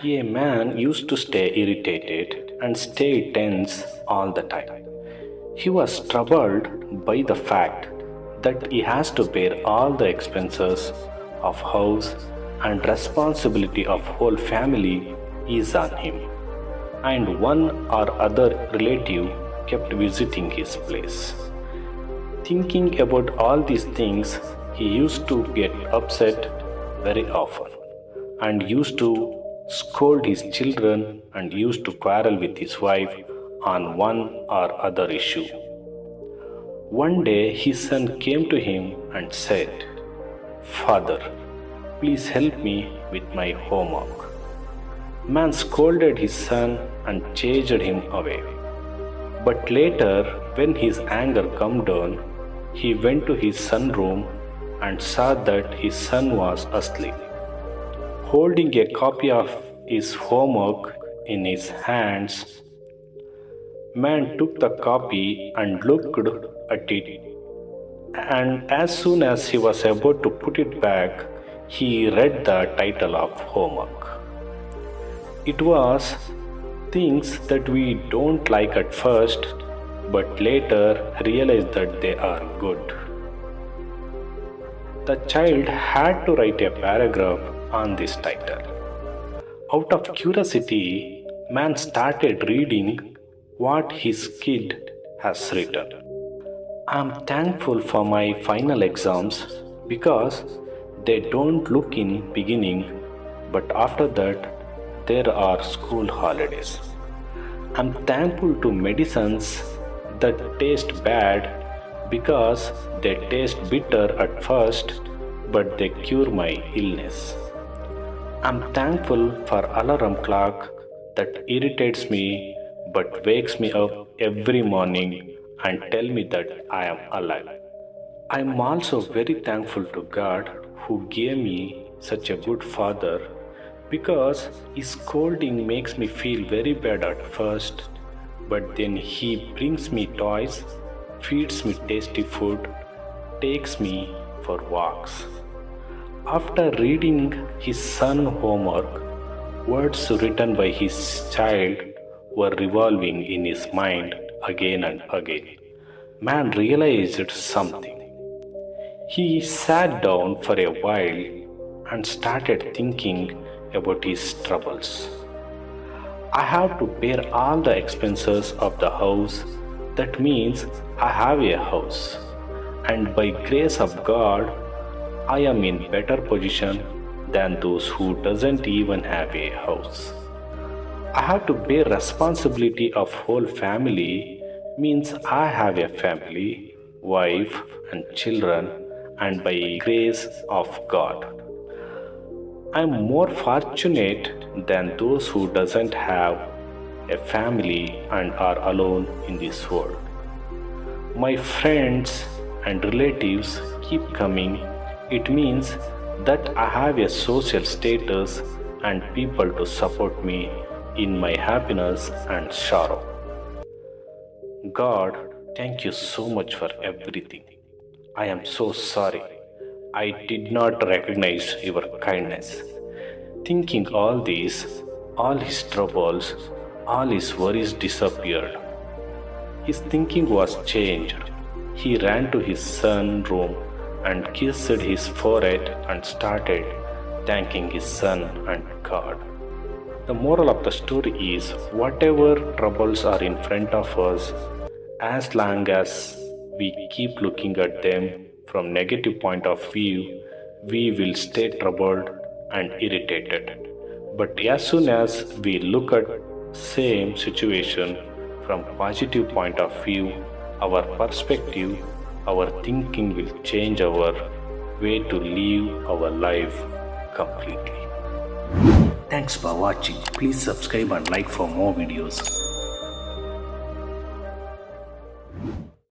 A man used to stay irritated and stay tense all the time. He was troubled by the fact that he has to bear all the expenses of house and responsibility of whole family is on him. And one or other relative kept visiting his place. Thinking about all these things, he used to get upset very often and used to scold his children and used to quarrel with his wife on one or other issue. One day his son came to him and said, "Father, please help me with my homework." Man scolded his son and chased him away. But later, when his anger calmed down, he went to his son's room and saw that his son was asleep. Holding a copy of his homework in his hands, man took the copy and looked at it, and as soon as he was about to put it back, he read the title of homework. It was things that we don't like at first, but later realize that they are good. The child had to write a paragraph on this title. Out of curiosity, man started reading what his kid has written. I am thankful for my final exams because they don't look in beginning, but after that there are school holidays. I am thankful to medicines that taste bad because they taste bitter at first, but they cure my illness. I'm thankful for alarm clock that irritates me but wakes me up every morning and tell me that I am alive. I'm also very thankful to God who gave me such a good father, because his scolding makes me feel very bad at first, but then he brings me toys, feeds me tasty food, takes me for walks. After reading his son's homework, words written by his child were revolving in his mind again and again. Man realized something. He sat down for a while and started thinking about his troubles. I have to bear all the expenses of the house. That means I have a house. And by grace of God, I am in better position than those who doesn't even have a house. I have to bear responsibility of whole family, means I have a family, wife and children, and by grace of God. I am more fortunate than those who doesn't have a family and are alone in this world. My friends and relatives keep coming. It means that I have a social status and people to support me in my happiness and sorrow. God, thank you so much for everything. I am so sorry. I did not recognize your kindness. Thinking all this, all his troubles, all his worries disappeared. His thinking was changed. He ran to his son's room and kissed his forehead and started thanking his son and God. The moral of the story is, whatever troubles are in front of us, as long as we keep looking at them from negative point of view, we will stay troubled and irritated. But as soon as we look at same situation from positive point of view, our perspective, our thinking will change our way to live our life completely. Thanks for watching. Please subscribe and like for more videos.